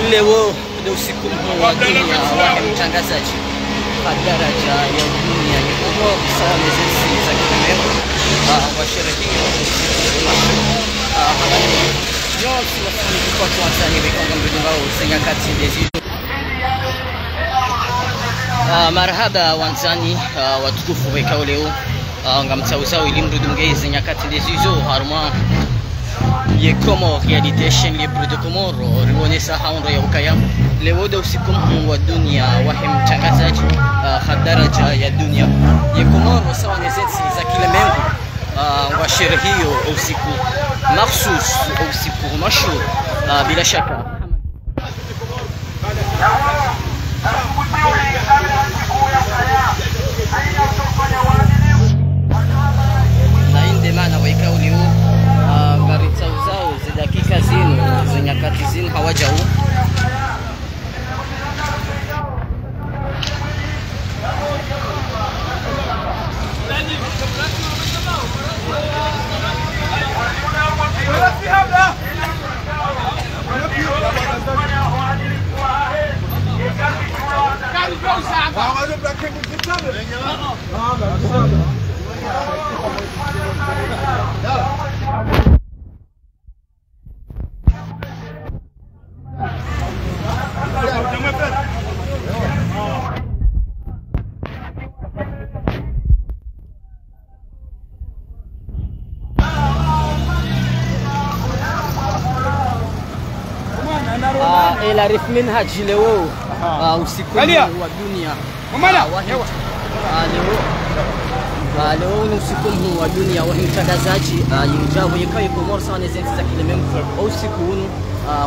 leo ndio usiku wa dunia wa mtangazaji wa daraja ya dunia kwa sawa na zesi za kimeo wa sherehe habari yote tunafanya kwa Tanzania kwa mbilinga usenya kati dezi marhaba wanzani watukufu wekao leo ngamtsauzao ilimrudungeze nyakati dezizo harma ye Comores réalité chaîne libre de Comores riwonesa haundo ya ukaya leo da usiku wa dunia wa mtangazaji daraja ya dunia ye Comores sawa na zeti za kilemwengu wa sherehe hiyo usiku mahsus usiku mashhur bila shaka na inde maana waikao leo gari zao za dakika zino za nyakati zino hawajao العرف منها جلو usiku wa dunia leo ni usiku wa dunia wa mtangazaji yinjabu yakaye Comores sana zenti za kilemwengu usiku huu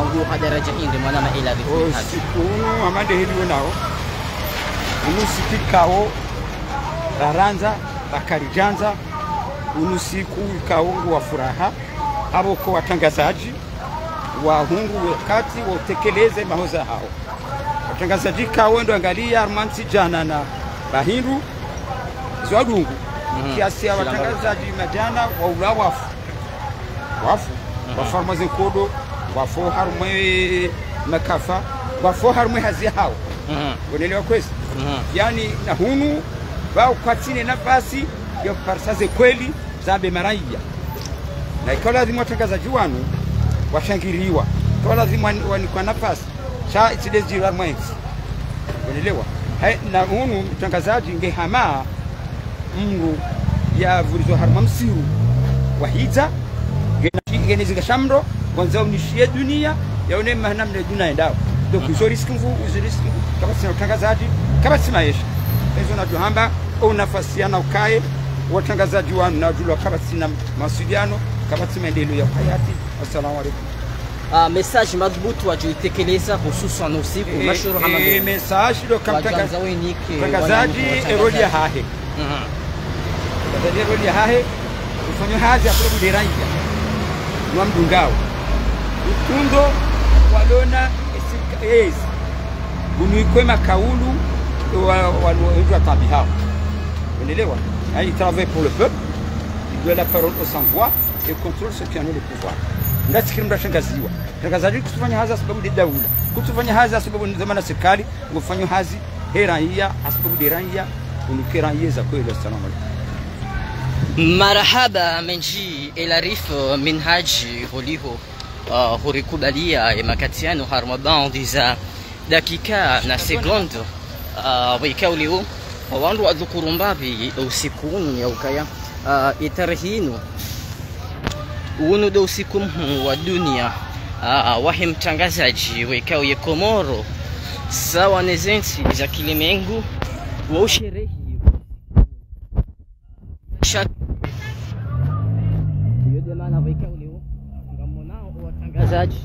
nguo daraja hii maana ma ila usiku huu amande hili nao unusikikao raranza bakarijanza unusiku ikaungu wa furaha abo kwa watangazaji wahungu wakati watekeleze mahoza hao watangazaji kawe ndo angalia armansi jana na bahindu zwadungu kiasi ya watangazaji majana wa ulawafu wafarmaze kodo wafo harumwe makafa wafo harumwe hazi hao unaelewa kweli yani na hunu wao kwatine nafasi ya kuparsaze kweli zambe maraia na ikawa lazima watangazaji wanu washangiriwa kwa lazima kwa nafasi cha itidezi la mwenzi unaelewa na hunu mtangazaji ngehama mngu ya vulizo harma msiru wahita genezi gashamro kwanza unishie dunia yaone mahana mle dunia endao donc izo riski kama sina utangazaji kama sima yesha hizo na tuhamba au nafasi yana ukae watangazaji wanu na julu kama sina masudiano kama sima endelo ya hayati. Assalamu alaikum. message madhubuti wajuitekeleza hususan usiku mashhur hamadi message ndo kamtangazaji erodi ya hahe erodi ya hahe ufanye hazi ya kubu deranja wa mdungao utundo walona es bunuikwema kaulu walwa tabi hao unaelewa il travaille pour le peuple il doit la parole au sans voix et contrôle ceux qui en ont le pouvoir ndasikiri mtashangaziwa tangazaji kufanya haza sababu ni daula kufanya haza sababu ni zamana serikali kufanya hazi heraia sababu deraia unikeraia za kweli. Assalamu alaykum. Marhaba menji elarif minhaji holiho horikubalia makatiano harmaban diza dakika na sekunde waikauliu wandu adhukurumbabi usikuni ya ukaya itarhinu uno do usiku wa dunia wahi mtangazaji wekao ye Comores sawa na zenti za kilemwengu wa usherehi yode maana wekao leo ngamona watangazaji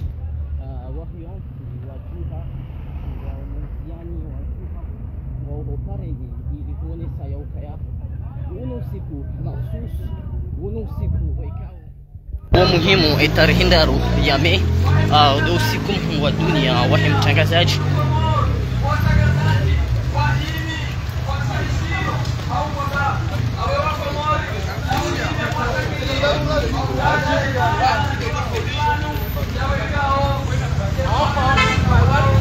wahion wajuha wa mziani wajuha wa upareni ili kuonesa ya ukaya uno usiku mahsus uno usiku wekao muhimu itarhindaru yame do usiku wa dunia wa mtangazaji Hapa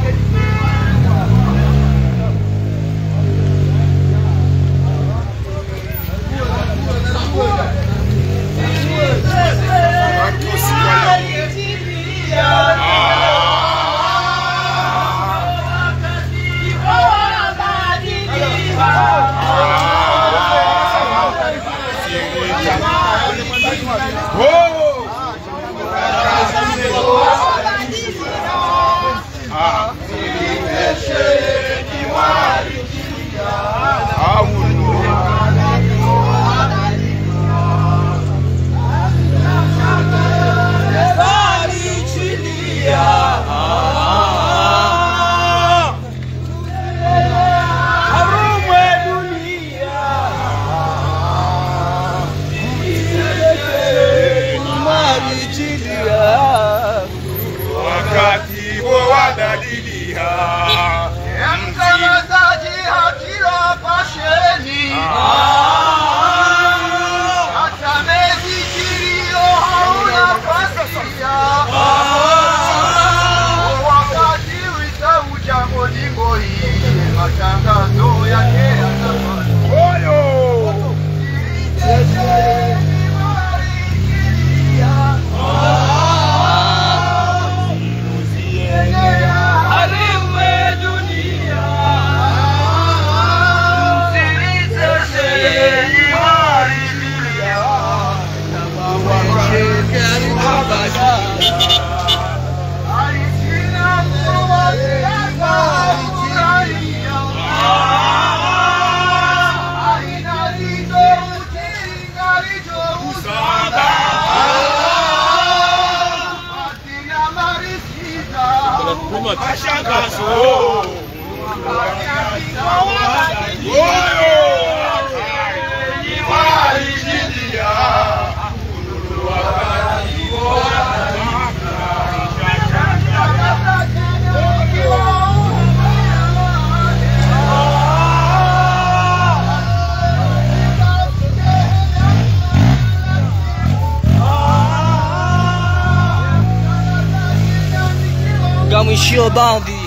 Gamwishio bandi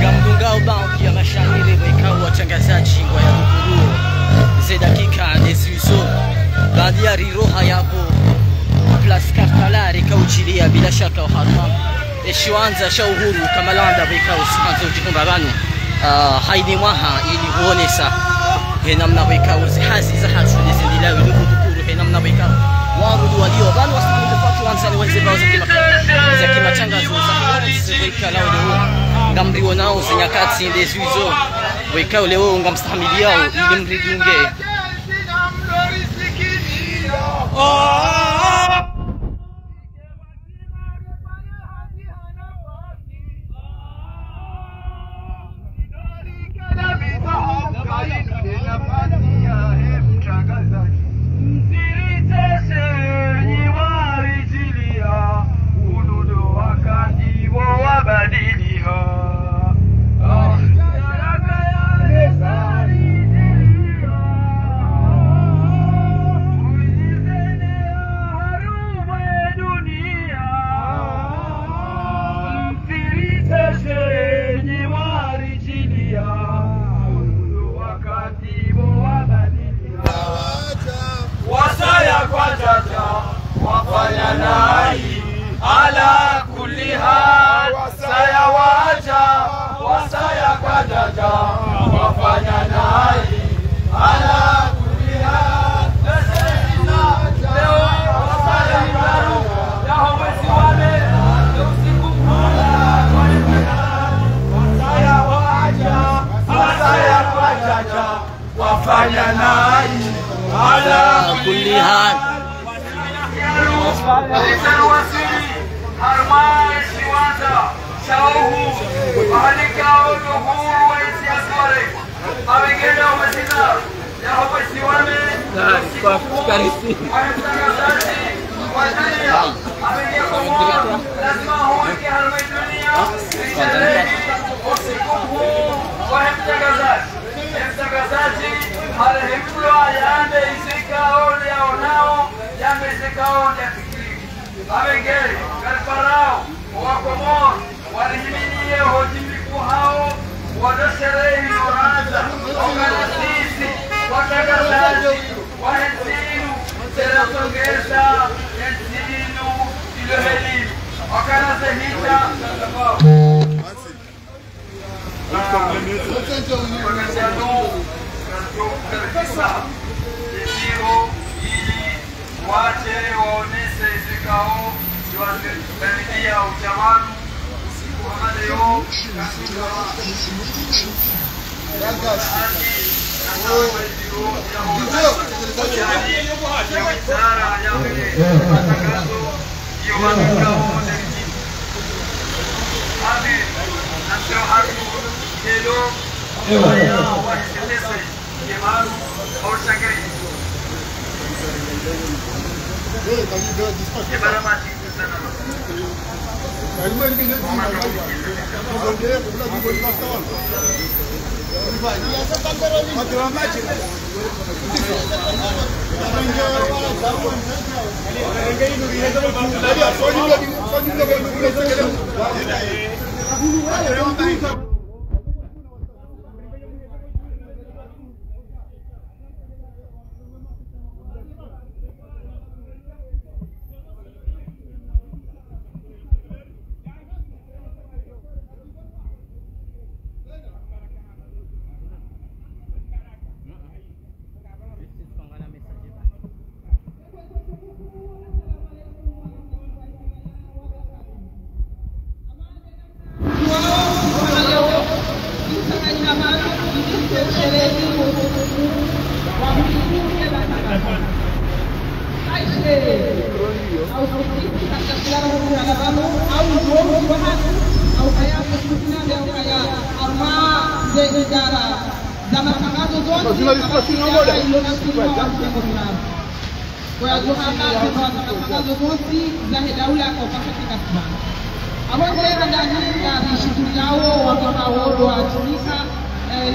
Gamdungao bandi ya mashamiri wekao watangazaji wa ya Bukuru ze dakika desuzo bandi ya riroha yapo plus kartalari kauchilia bila shaka uharma eshiwanza sha uhuru kamalanda wekao sikanzo ujikumbarano haidi mwaha ili huonesa henamna wekao zihazi za hatu zindila wilugu Bukuru henamna wekao warudu walio bali wasikunde fatu wansani wenzibao za kimatangazo za weka lao leo ngamri wanao zinyakati ndezuizo weka leo ngamstahamili yao ili mridunge wafanya nai ala kulli hal wasili harmai siwanda shauhu bahalikao nuhuru wa isiasware abegeda umesina ya hopo siwame karisi abegea komo lazima huwa ki harmai dunia usikufu wa mtangazaji marehemu ayambe isikao yaonao yambe isikao yafikiri abengeri kalfarao wakomor walihiminie hojimiku hao wadosherehi oranza okanasisi watangazaji wahensinu serasongeza hensinu ilohelimu wakanasehita wache waoneshe vikao viwasaidia ujawanu usiku wa leo katika wizara ya matangazo nasio haku hilo wahisitese yemaru aushangari yebara mati sana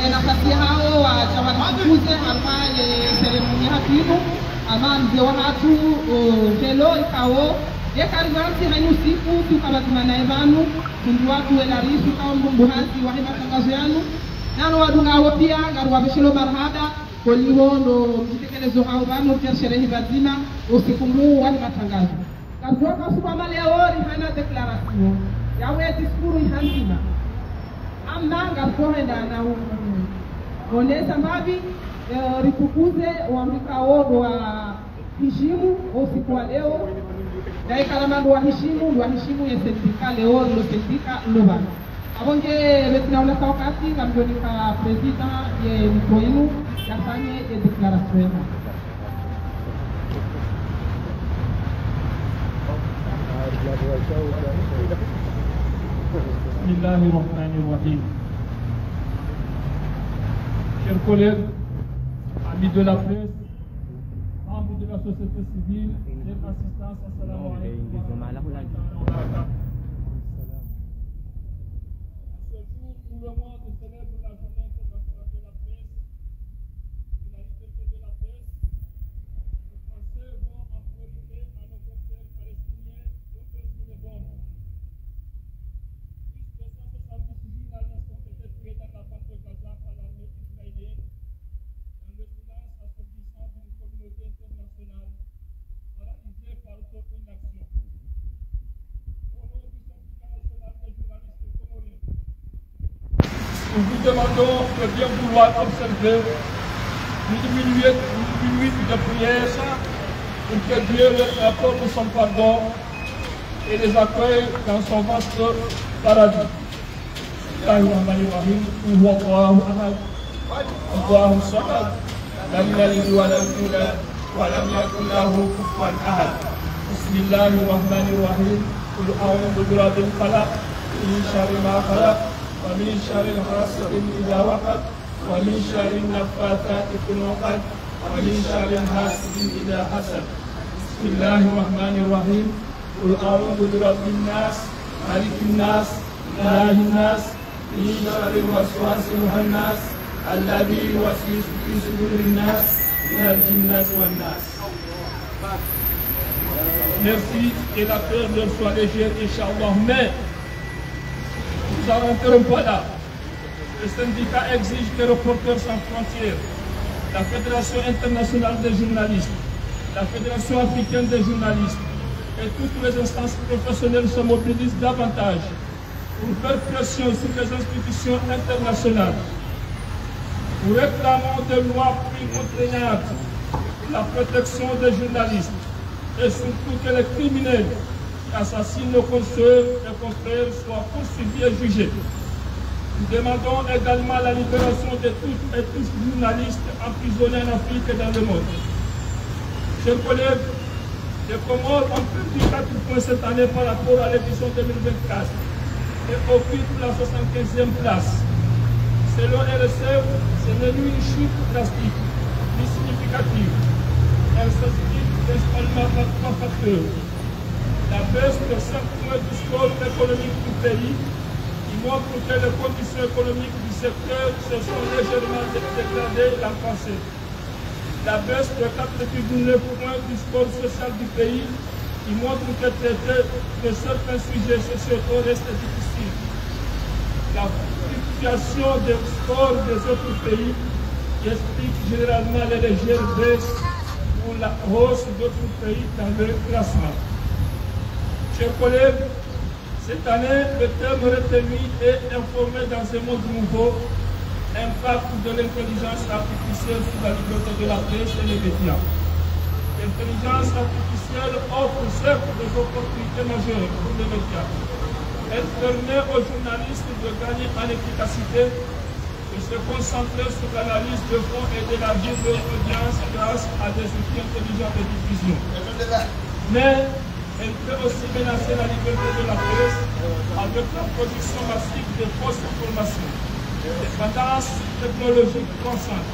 nafasi hao watawanikuze ambaye seremoni hakimu ama mzee wa hatu helo ikawo yekaribansi hainu siku tukabazimana evanu kundu watu welarisu kawa mbumbuhazi wahe matangazo yanu nano wadungawo pia ngaruwabeshelo marhaba koliwo ndo mjitekelezo hao vanu pia sherehi bazima usiku muu wahe matangazo karuwaka subama leo rihana deklarasio yawe diskuru ihanzima amnanga kuenda na onesa mavi rikukuze wamikao wa hishimu usiku wa leo daikalamando wa hishimu yesentika leo lo sentika loba abonge betina ula wakati ngamjonika president ye mkoinu yafanye ye declaration Bismillahirrahmanirrahim. Chers collègues, amis de la presse, membres de la société civile, chers assistants, assalamu alaikum. Ce jour où le monde célèbre la journée internationale de la presse, de la liberté de la presse, les Français vont en priorité à nos confrères palestiniens d'autres sous les bombes. Journalistes ont été tués dans la bande de Gaza par l'armée israélienne, dans le silence assourdissant d'une communauté internationale, paralysée par toute inaction. Au nom du syndicat national des journalistes comoriens, nous vous demandons de bien vouloir observer une minute de prière pour que Dieu leur apporte son pardon et les accueille dans son vaste paradis. Bismillahirrahmanirrahim. Huwallahu ahad. Allahu samad. Lam yalid wa lam yulad wa lam yakul lahu kufuwan ahad. Bismillahirrahmanirrahim. Qul a'udzu birabbil falaq min syarri ma khalaq wa min syarri hasidin idza waqab wa min syarri naffatsati fil 'uqad wa min syarri hasidin idza hasad. Bismillahirrahmanirrahim. Qul a'udzu birabbin nas, malikin nas, ilahin nas, من شر الوسواس الخناس الذي يوسوس في صدور الناس من الجنة والناس. Merci et la peur leur soit légère, Inch'Allah. Mais nous n'arrêterons pas là. Le syndicat exige que Reporters sans frontières, la Fédération internationale des journalistes, la Fédération africaine des journalistes et toutes les instances professionnelles se mobilisent davantage pour faire pression sur les institutions internationales. Nous réclamons des lois plus contraignantes pour la protection des journalistes, et surtout que les criminels qui assassinent nos consoeurs et confrères soient poursuivis et jugés. Nous demandons également la libération de toutes et tous journalistes emprisonnés en Afrique et dans le monde. Chers collègues, les Comores ont perdu 4 points cette année par rapport à l'édition 2024 et occupent la 75e place. Selon RSF, ce n'est ni une chute drastique, ni significative. Elle s'explique principalement par 3 facteurs. La baisse de 5 points du score économique du pays, qui montre que les conditions économiques du secteur se sont légèrement dégradées l'an passé. La baisse de 4,9 points du score social du pays, qui montre que traiter de certains sujets sociaux reste difficile. La fluctuation des scores des autres pays qui explique généralement les légères baisses ou la hausse d'autres pays dans le classement. Chers collègues, cette année, le terme retenu est informé dans un monde nouveau, impact de l'intelligence artificielle sur la liberté de la presse et les médias. L'intelligence artificielle offre certes des opportunités majeures pour les médias. Elle permet aux journalistes de gagner en efficacité, de se concentrer sur l'analyse de fond et d'élargir leur audience grâce à des outils intelligents de diffusion. Mais elle peut aussi menacer la liberté de la presse avec la production massive de fausses informations. Dépendance technologique croissante.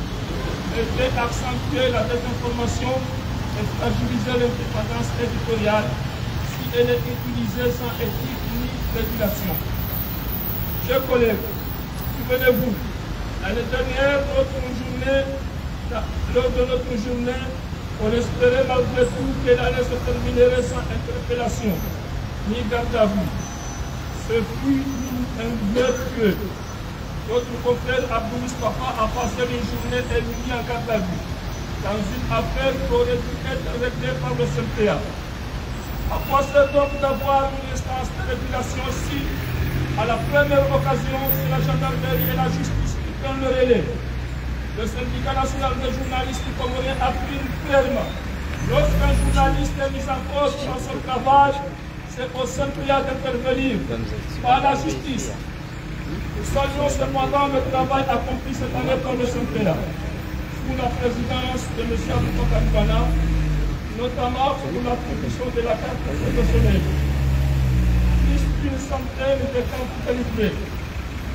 Elle peut accentuer la désinformation et fragiliser l'indépendance éditoriale si elle est utilisée sans éthique ni régulation. Chers collègues, souvenez-vous, l'année dernière, lors de notre journée, on espérait malgré tout qu'elle allait se terminer sans interpellation, ni garde à vue. Ce fut un vrai tueux. Notre confrère Abdou Papa a passé une journée et une nuit en garde à vue, dans une affaire qui aurait dû être réglée par le CNPA. À quoi sert donc d'avoir une instance de régulation si, à la première occasion, c'est la gendarmerie et la justice qui prennent le relais? Le syndicat national des journalistes comoriens affirme clairement, lorsqu'un journaliste est mis en cause dans son travail, c'est au CNPA d'intervenir, pas à la justice. Nous saluons cependant le travail accompli cette année par le CNPA, sous la présidence de M. Aboubacar Bana, notamment pour l'attribution de la carte professionnelle. Plus d'une centaine de cartes délivrées,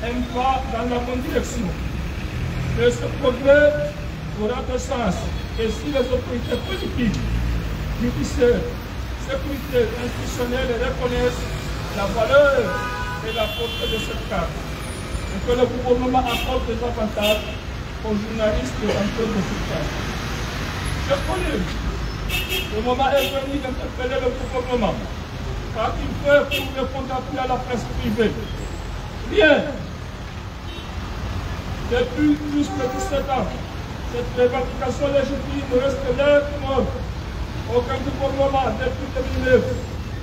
un pas dans la bonne direction. Mais ce progrès aura de sens et si les autorités politiques, judiciaires, sécurité institutionnelles reconnaissent la valeur et la portée de cette carte et que le gouvernement accorde des avantages aux journalistes en termes de cette carte. Chers collègues, le moment est venu d'interpeller le gouvernement car il fait pour répondre appui à la presse privée. Rien. Depuis plus de 17 ans, cette revendication légitime reste lettre morte. Aucun gouvernement depuis 2009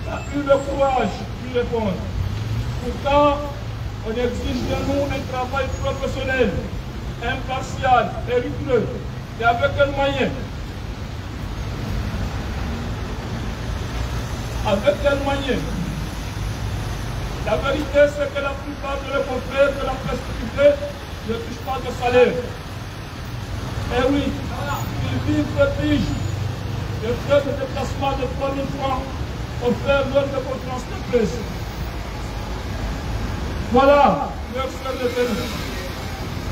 n'a eu le courage d'y répondre. Pourtant, on exige de nous un travail professionnel, impartial et rigoureux. Et avec quels moyens? Avec quels moyens? La vérité, c'est que la plupart de nos confrères de la presse privée ne touchent pas de salaire. Et oui, ils vivent de pige. Le frais de déplacement de 3 000 francs offerts lors de conférences de presse. Voilà leur frais de tenue.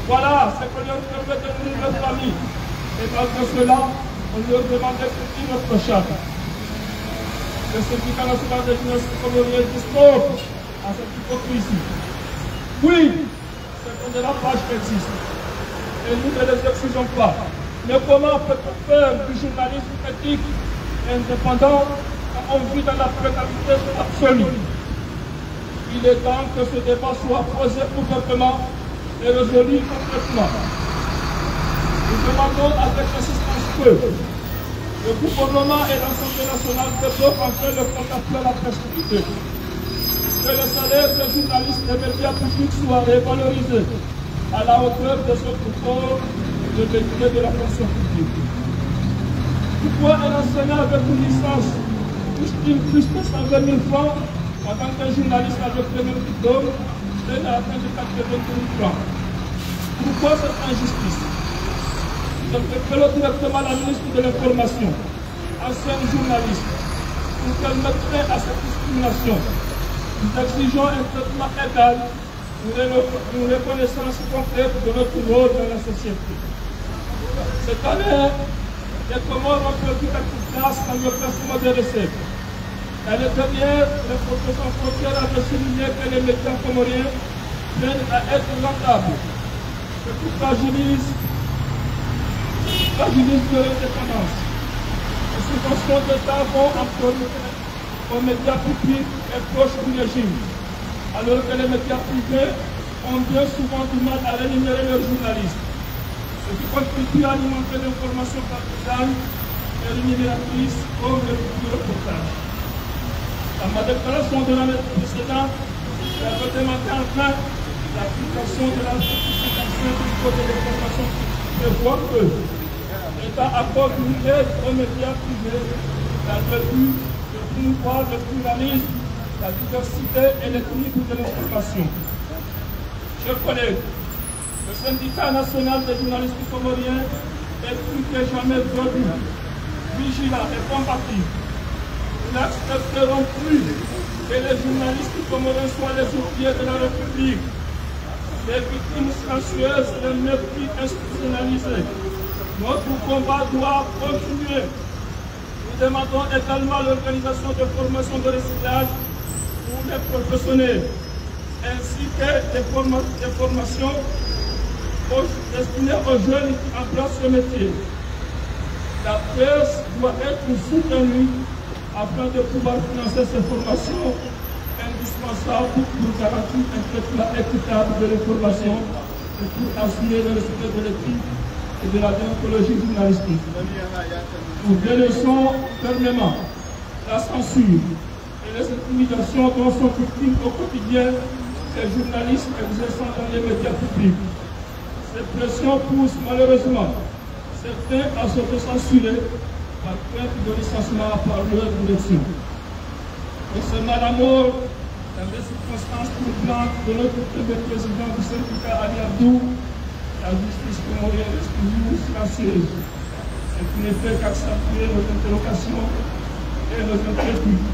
Voilà ce que leur permet de nourrir leur famille. Et malgré cela, on leur demandait de quitter notre charte. Le syndicat national des journalistes comoriens dit stop à cette hypocrisie. Oui, de la page existe. Et nous ne les excusons pas. Mais comment peut-on faire du journalisme éthique et indépendant quand on vit dans la précarité absolue? Il est temps que ce débat soit posé ouvertement et résolu complètement. Nous demandons avec insistance que le gouvernement et l'Assemblée nationale développent enfin le contact à la presse privée. Que le salaire des journalistes et médias publics soit révalorisé à la hauteur de ce corps de métier de la fonction publique. Pourquoi un enseignant avec une licence touche-t-il plus de 120 000 francs en tant qu'un journaliste avec le même diplôme peine à atteindre 80 000 francs? Pourquoi cette injustice? J'interpelle directement la ministre de l'Information, ancienne journaliste, pour qu'elle mette fin à cette discrimination. Nous exigeons un traitement égal, une reconnaissance complète de notre rôle dans la société. Cette année, les Comores ont perdu quelque place dans le classement des recettes. L'année dernière, les professeurs frontières avaient souligné que les médias comoriens viennent à être rentables, ce qui fragilise de l'indépendance. Les subventions d'État vont en priorité aux médias publics et proches du régime, alors que les médias privés ont bien souvent du mal à rémunérer leurs journalistes, ce qui contribue à alimenter l'information partisane et rémunératrice comme le reportage. Dans ma déclaration de l'année précédente, j'avais demandé enfin l'application de l'article 55 du Code de l'information qui prévoit que l'État accorde une aide aux médias privés dans le but de promouvoir le pluralisme, la diversité et l'équilibre de l'information. Chers collègues, le syndicat national des journalistes comoriens est plus que jamais debout, vigilant et combatif. Nous n'accepterons plus que les journalistes comoriens soient les oubliés de la République, les victimes silencieuses et les mépris institutionnalisés. Notre combat doit continuer. Nous demandons également l'organisation de formations de recyclage pour les professionnels, ainsi que des formations destinées aux jeunes qui embrassent ce métier. La presse doit être soutenue afin de pouvoir financer ces formations indispensables pour garantir un traitement équitable de l'information et pour assurer le respect de l'éthique et de la déontologie journalistique. Nous dénonçons fermement la censure et les intimidations dont sont victimes au quotidien les journalistes exerçant dans les médias publics. Ces pressions poussent malheureusement certains à s'auto-censurer par crainte de licenciement par leur direction. Concernant la mort, dans des circonstances troublantes de notre premier président du syndicat Ali Abdou, la justice comorienne reste toujours silencieuse, ce qui ne fait qu'accentuer nos interrogations et nos inquiétudes.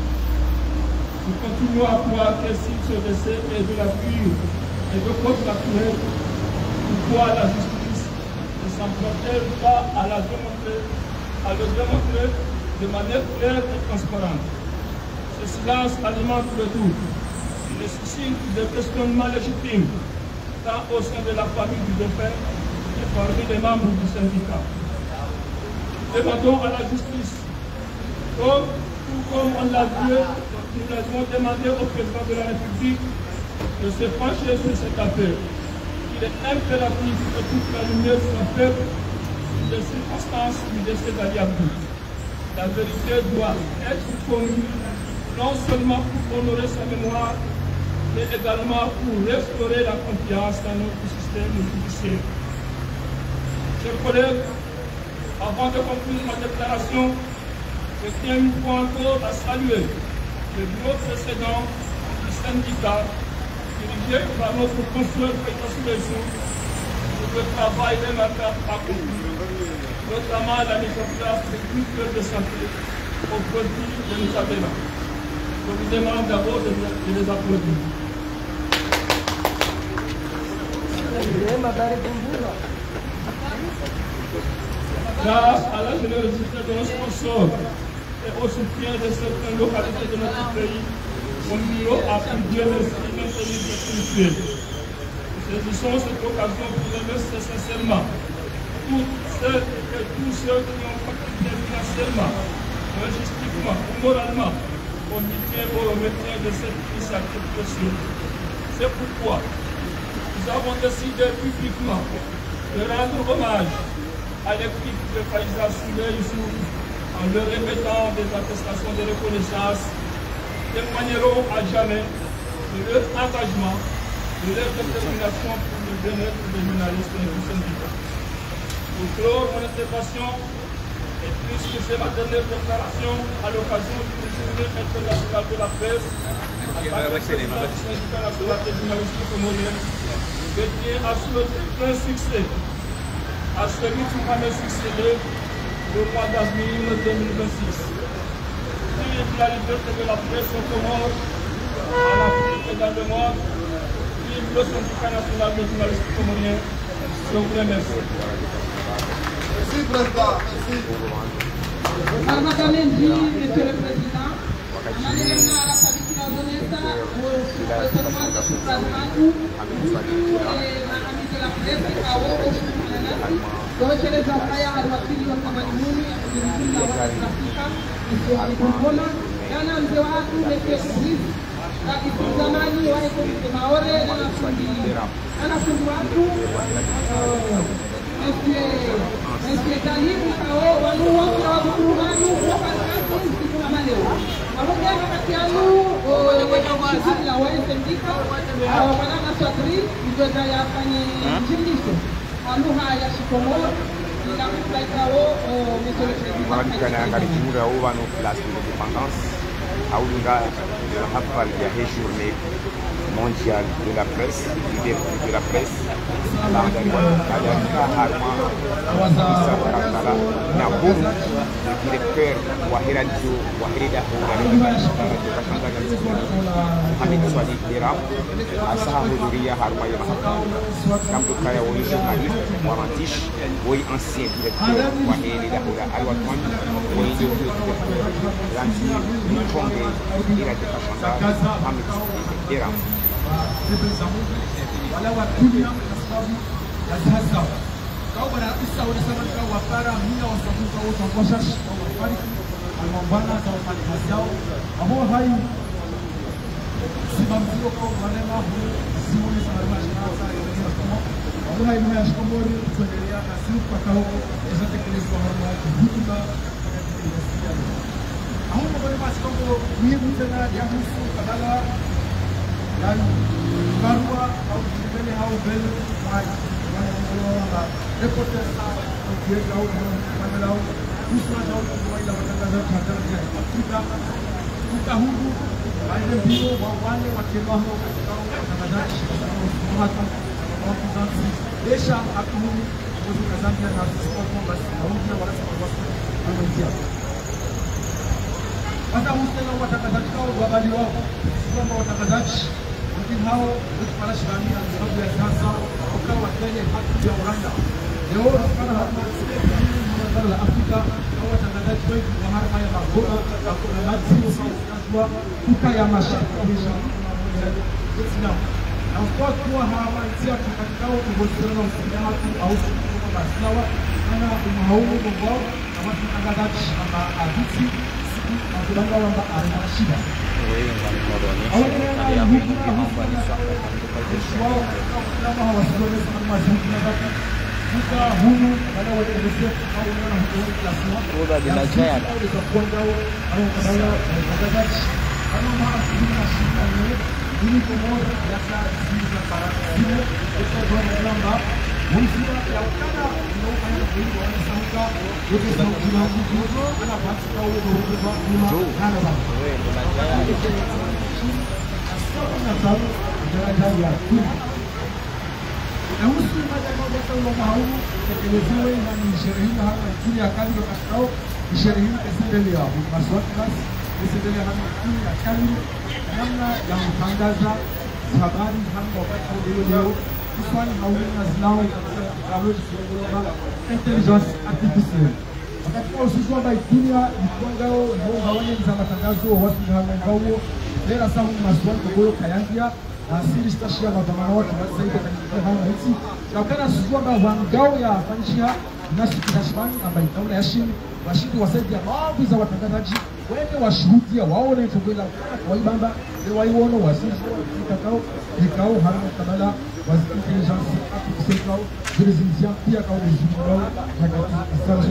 Nous continuons à croire que si ce décès est de la cure et de cause naturelle, pourquoi la justice ne s'emprunte pas à le démontrer de manière claire et transparente. Ce silence alimente le doute. Il suscite des questionnements légitimes, tant au sein de la famille du défunt et parmi les membres du syndicat. Demandons à la justice, tout comme on l'a vu, nous l'avons demandé au président de la République de se pencher sur cette affaire. Il est impératif que toute la lumière soit faite sur les circonstances du décès d'Ali Abdou. La vérité doit être connue, non seulement pour honorer sa mémoire, mais également pour restaurer la confiance dans notre système judiciaire. Chers collègues, avant de conclure ma déclaration, je tiens une fois encore à saluer le bureau précédent du syndicat, dirigé par notre consoeur Peter Souleysou, pour le travail remarquable accompli, notamment la mise en place des cultures de santé au profit de nos adhérents. Je vous demande d'abord de les applaudir. Grâce à la générosité de nos sponsors et au soutien de certaines localités de notre pays, mon bureau a pu Dieu merci maintenir cette rituel. Nous saisissons cette occasion pour remercier sincèrement toutes celles et tous ceux qui ont participé financièrement, logistiquement ou moralement au maintien de cette initiative précieuse. C'est pourquoi nous avons décidé publiquement de rendre hommage à l'équipe de Faïza Souley Youssouf en leur remettant des attestations de reconnaissance, témoigneront à jamais de leur engagement, de leur détermination pour le bien-être des journalistes et du syndicat. Pour clore mon intervention, Et puisque c'est ma dernière déclaration à l'occasion d'une journée internationale de la presse, à part le syndicat national des journalistes comoriens, je tiens à souhaiter plein succès à celui qui va me succéder le mois d'avril 2026. Vive la liberté de la presse au Comores, en Afrique et dans le monde. Vive le syndicat national des journalistes comoriens. Je vous remercie. Merci, Président. Merci. Armadamendi, Monsieur le Président, Amalena Arapabikina Zoneta, Otoman Suprazmanu, Ami de la Presse, Kao, Doce les Zambaya, Arwakili wa Kamanimuni, Dirikunda wa Afrika, Monsieur Alipokola, Yana Mzewatu, Monsieur Kuris, Zamani wa Ekonomie Maore, Anafundi watu, Monsieur Talib, Kao, Wanua, Wabukuru, Wapakatu, Sikuna Maleo. Pamoja na kati yanu, sisi la waensendika, wanana swadri, idoza ya kwenye jindisho. Aluha ya Shikomoro, ila kuplaikao, Monsieur le Président. Wanakana ngalijimura uwa no place de l'indépendance. Aulunga hafal ya journée mondiale de la presse, liberté de la presse. Adarika harma Isa Karakala Naburu, le directeur Wahiradio Wahirida Hamid Swadi Iram, Asaha Huduria Harma Yamaha, Kamdukaya Woi journaliste, Warantish, Woi ancien directeur Wahirida Hura Alwatman, Woi directeur Ranti Nikonde Iradi Kashanda, Hamid Swadi Iram. Wala wakunya sababu ya sasa. Kau berarti saudi sama kau wapara mina wasabu kau tangosha wafari almambana za malizao. Abo hai simamzio kau manema hu simoni sama mashina sa yeye kama. Abo hai mina shikomori kuendelea na siku pakao ezatekelezwa harma kuhutuba katika Aho mbona basi kama mimi tena ya husu kadala dan barua au mbele au mbele mai wana reporter au dia au kamera usma au kwa ila matangazo tangazo kita huru aina bio wa wale wakiroho katika matangazo hata wakizazi desha akuni kwa Zambia na sport basi hauna wala sababu kama njia hata hustela watangazaji wao wabali wao kwamba watangazaji hao wale shirani na sababu ya sasa wakawa Kenya haki ya Uganda leo kana hapa bara la Afrika au watangazaji wengi wa haraka ya magoa na lazima kwa kuka ya mashaka na kwa kuwa hawa ntia tukakao kuboresha usalama au kwa maslawa ana umahaumu kwa watu watangazaji kama aditi Abdullah wamba ana shida intelligence artificielle. Wakati kwa usiku wa dunia mkongao ngawanye za matangazo wasu ngao lera samu maswali kwa kayangia asili stashia matamano watu zaidi katika haya hizi na kana sijua ngao ya fanishia nasi kinashimani ambayo kaula ya shini washindi wasaidia baadhi za watangazaji wende washuhudia waone tugela kwa ibamba ile waiona wasisi ikakao ikao harama kabala was intelligence artificielle zilizimzia pia kwa mzunguko takatifu sasa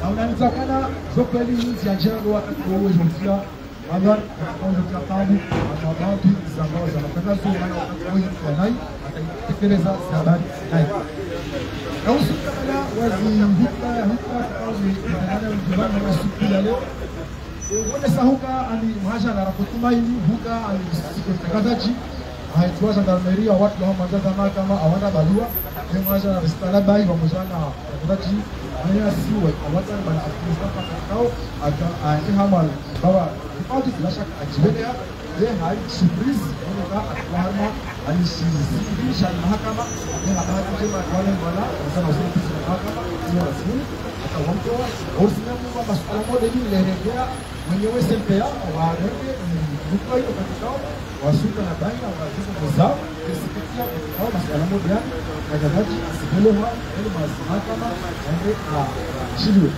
aunanza kana zopeli hizi ya jengo wakati wa uwezo agar kwanza tutafahamu sababu za matangazo na wakati wa nai atatekeleza habari nai na usuka bala wazihuka au ni masuala leo wale sahuka ani mhaja na rapotumaini huka ani mtangazaji haitwa gendarmerie watu wa manzana kama hawana barua ni mhaja na restala bai pamoja na mtangazaji haya siwe awata bana akisema kakao aka hamal bawa kipindi bila shaka ajibelea ye hai surprise kwa akwama alisizisha mahakama ni habari njema kwa wale sana usaidizi wa mahakama ni rasmi atawamtoa usimamu wa masuala moja ni leregea mwenyewe SMPA waaneke mkutano hiyo katika wasuka na baina wa wazimu zao kisikia kwa masuala moja na jaji asibelewa ile mahakama ndio shiliwe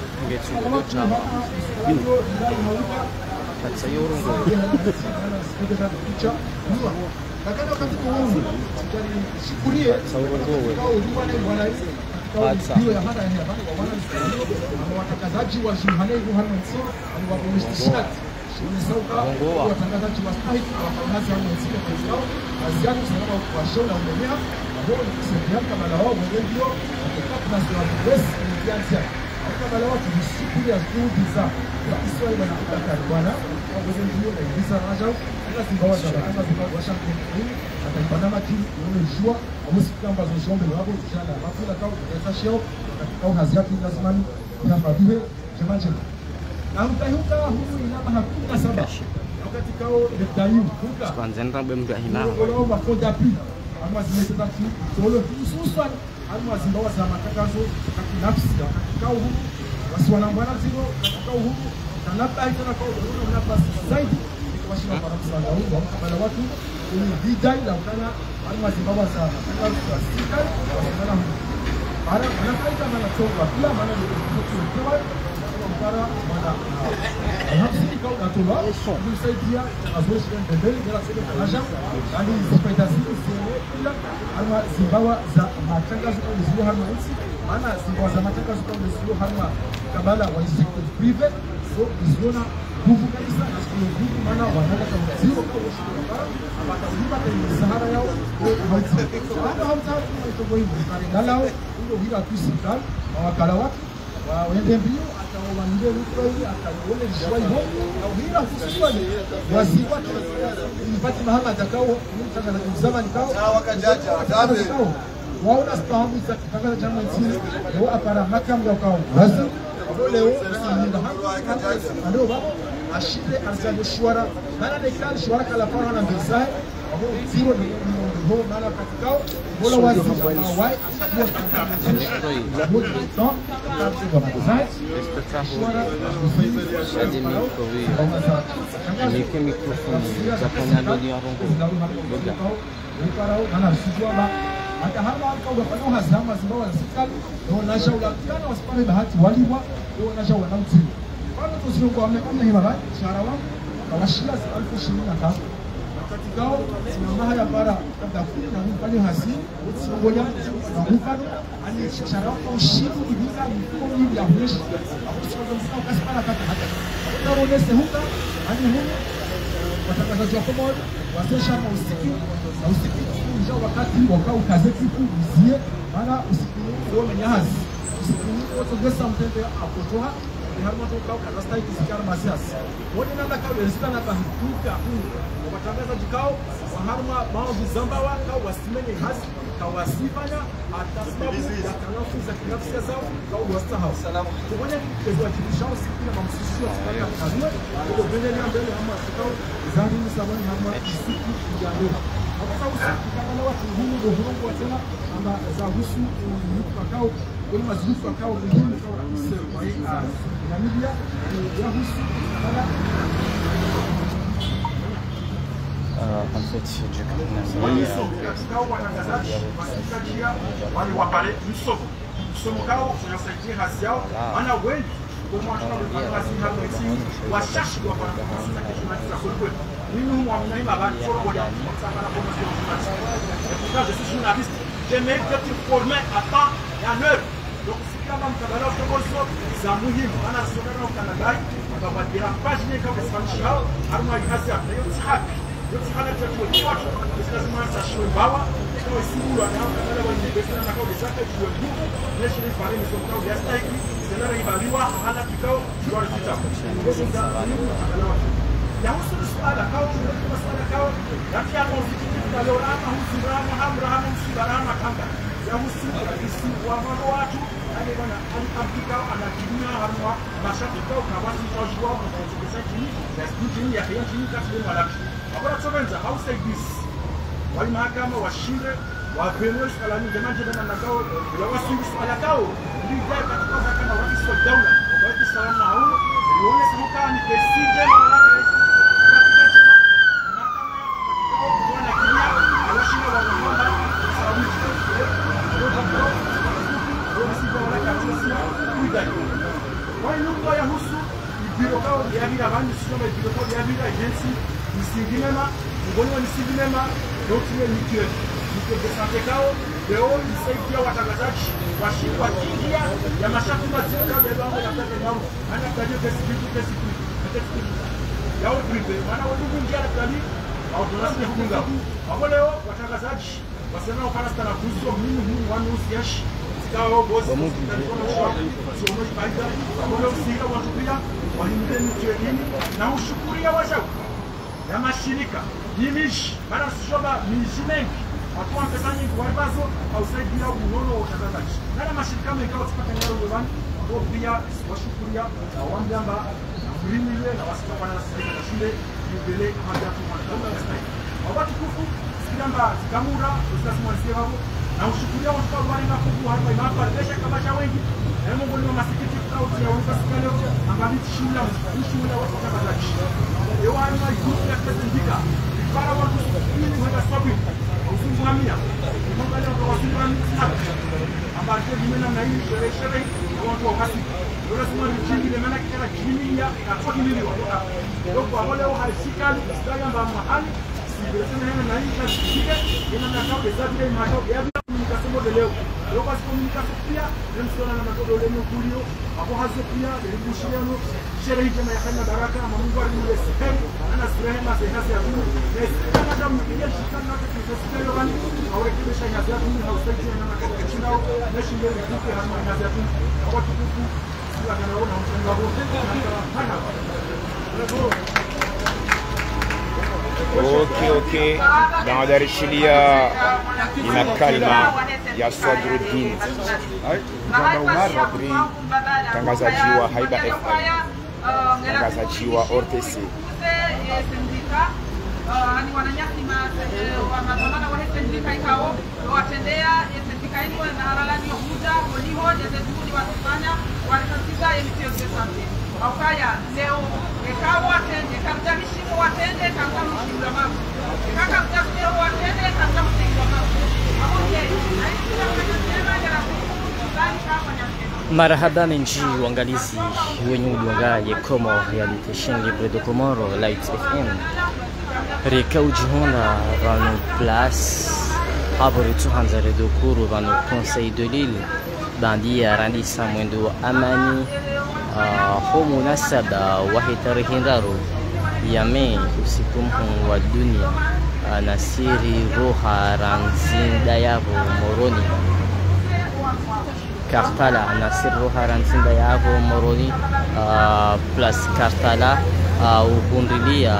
lakini wakati huu shikurie hiyo ya hada ya bado wana watangazaji wa Juhane Muhammad ni wakomishia nimesauka watangazaji wa site wafanyakazi wa msingi kwa sababu kazi yao sana kwa show na umemea ndio kusaidia kama na wao ndio kwa sababu na best kiasi kama leo tunashukuru juhudi za Israeli na Qatar bwana kwa ndio na visa rajao hata simbawa za kama zikao washampi ataipana makini unajua muziki ambazo shombe wao jana mafula kao za show katika haziati lazima na mabihe jamani na mtahuka huyu ina hakuna sababu wakati kao ndio huka kwanza ndio mtu ahina wao wakoja pia ama zimetoka tu solo hususan alma zimbawa za matangazo katika nafsi kao huyu wasiwanambana zero katika huyu na labda haitana kwa ndio nafasi zaidi kwa shina para msanga huyu kabla watu ni bidai na kana alma zimbawa za matangazo za serikali wanaona para anafaida maana toka pia maana ndio kwa para maana nafsi kao natola kusaidia azoshi ndembele bila sema kaja hadi zipata zile kila alma zimbawa za matangazo kwa zio hana nchi maana zimbawa za matangazo kwa zio hana kabla wa sector private so ziona nguvu kabisa na sio nguvu maana wanataka kama zio kwa bara apata huduma kwa sahara yao hata hamtaki kwa hivyo ngalao ndio hila kusika na wakala watu waende mbio atawaambia huko hivi ataona shwai ho na hila kuswali wasiwa nipate mahali atakao mtaka na kuzama nikao wakajaja atabe waona stahamu za kitaka chama nchini ndio apara makamu ya kwao basi leo ndio hapo ndio baba ashinde anza shwara maana nikali shwara kala para na mbisa zero ndio maana katikao bola wazi wai hata hapa kwa kufanya hazama zimbawa za serikali ndio nashauri kana wasipane bahati waliwa ndio nashauri na mtu kwanza tusio kwa mekana hivi baba shara wangu kawashila 1025 katikao simama haya bara kabla kuna mfanye hasi ngoja na mfano ani shara wangu ushiku ibika mfumo hivi ya mweshi hapo sasa kasipana kata hata ndio nese huka ani huko watangazaji wa Komoro wasesha na usiku na usiku ndio wakati wakao kazeti kuzie maana usiku ndio menyazi usiku ndio togesa mtende apotoa ni harma toka kaza style kisikara masias wodi nanda kao resita na bahituka watangaza jikao wa harma bao zamba kao wasimene hasi kao wasifanya atasababu ya kanafu za kinafsi zao kao wasahau salamu tuone kwa kishao siku na mamsisho ya kanwe ndio mbele na mbele ama sikao zani sabani harma siku ya leo kwa usiku kama watu huu ndio huko tena ama za husu kakao kuna mazufu kakao ndio kao rais wa Namibia ya husu kala en fait, je Walimahakama washinde wapewe swala nyingi jamani na nakao ya wasingi swala kao ndio katika mahakama wa Iswa Daula wa Kiislamu hao lione sahuka ni kesi jema na Document mutuel. Mkesante kao leo nisaidia watangazaji washikwa kingia ya masharti mazito ya bango ya pesa yao. Ana kaje kesi yao prive. Maana watu ngia kali au tunasema kufunga. Hapo leo watangazaji wasema ukarasta na kuzo mimi wanu usiashi. Sikao boss. Sio mmoja baada. Hapo leo sika watu pia walimbe mutuel na ushukuria washau. Ya mashirika yimishi mara sishoba miji mengi watu wanapesanya kwa bazo au saidia unono wa utangazaji na mashirika mengi kwa kupata ngao nyumbani ndio pia washukuria na wambamba na kulimile na wasitoka na sasa shule mbele haja tu mwanadamu stahili wakati kufu sikamba kamura usitasema sio na ushukuria watu wale na kufu hapa inapa kesha kama cha wengi na Mungu ni masikiti kwa ya unasikale ambapo shule watu watangazaji leo ana ikuti ya kutindika para watu ili kwenda sababu usimwamia mambo ya wasimami ambapo jimena na hii sherehe watu wakati lazima ni chini ile maana kila chini ya kwa kimili watu ndio kwa wale haisikali kustaya mahali sivyo na hii kashike ina nakao bezabi ya makao ya nikasema leo kwa komunikasi pia nimsona na matodo leo kulio hapo hazo pia nilikushiriano sherehe kama ya kana baraka ama Mungu aliye sehemu ana rehema za hasa ya Mungu na kama damu ya shikana na kusikio gani au rekebisha ya za Mungu na usaidizi na makao chindao na shinde kuke hama ya za Mungu kwa tukufu sila kana ona mtanga wote hana Okay. Dans Darishilia ina kalima ya Sadruddin Padri, tangazaji wa Haiba FM, tangazaji wa RTC. Ani wananyakima wa matamana wa sendika ikao watendea sendika hiyo na haralani huja waliho jazidi watafanya wanataka yemitio sante aukaya leo ikao watende kabla mishimo watende kama mshimo wa mambo kaka mtakio watende kama mshimo wa mambo hapo yeye haikuwa kama jana Marhaba menji uangalizi wenye uliangaye Komo Reality Chaîne Libre de Comoro Light FM Reka ujihona vano place habari tuhanzare dokuru vano Conseil de l'Île bandia randisa mwendo amani homo nasaba wahi tarehe ndaro ya Mei usiku wa dunia nasiri roha ranzinda yavo moroni Kartala nasir roha ranzinda yavo moroni plus Kartala ukundilia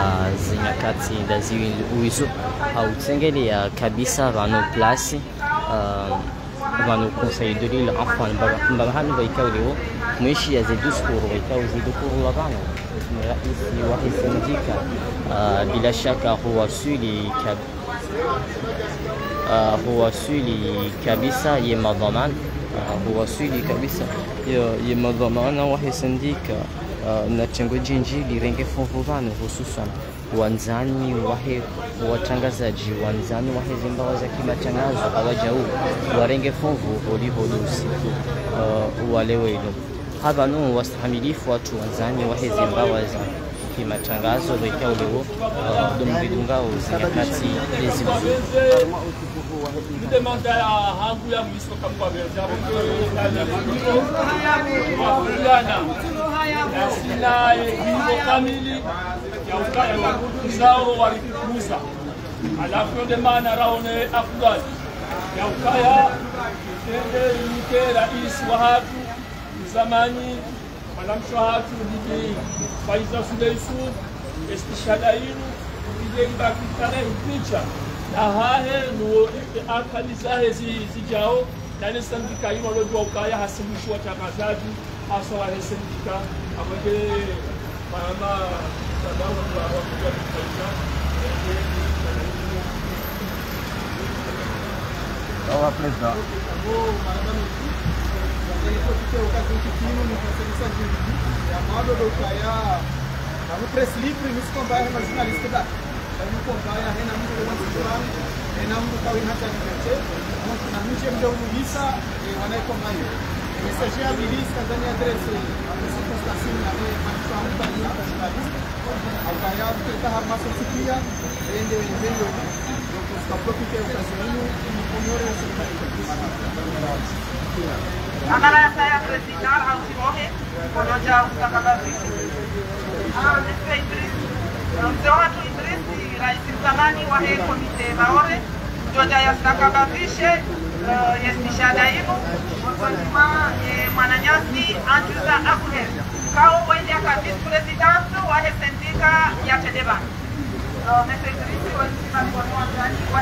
zinyakati ndazi uizo utsengelea kabisa vano place vano Conseil de l'Île enfin mbahani baikao leo mwishi ya zedusuru baikao zedukuru wavano raisi wa sindika bila shaka huwasili kabisa ye madhaman huwasili kabisa ye madhamana wa sindika na chengo jinjili renge funvuvano hususan wanzani wahe watangazaji wanzani wahe zimbawa za kimatangazo hawajau warenge funvu holi usiku walewelo hapa no wastahamilifu watu wanzani wahe zimbawa za kimatangazo wekao leo domvidungao zinyakati lezibu demanda ya hangu ya mwisho kama verjabo wafulana na sina hivyo kamili ya ukaya wa zao walikuza alafu ndio maana raone afdali ya ukaya tende yuke rais wa hatu zamani mwanamsho hatu diki Faiza Sudaifu estishadairu ije ibaki tarehe picha na hahe no akali zahe zijao na nisambika ino lojwa ukaya hasimushwa tangazaji hasa wa hesendika ambaye mama sababu wa kuja kufaida Sawa president. No press livre, nos combaia uma jornalista da. No combaia, Renan Muro, o Antijuran, Renan Muro, o Inata de Mete, na Múcia de Luísa, e o Ané Comaio. Essa já é a lista da minha adresse, a pessoa que está assim, a minha manifestação da minha jornalista. A Gaia, que está a massa de Pia, vende, o próprio que é o brasileiro, e o Conhore é o secretário. Amara saya presidar au simohe konoja ustakabadhi. Nisiwe Idris. Mzee watu Idris rais zamani wa hii komite maore joja ya ustakabadhishe yesishadaimu mkonima mwananyasi anjuza abuhe. Kao wende akabis president wa he sendika ya Tedeba. Mzee Idris wa nzima kwa mwandani wa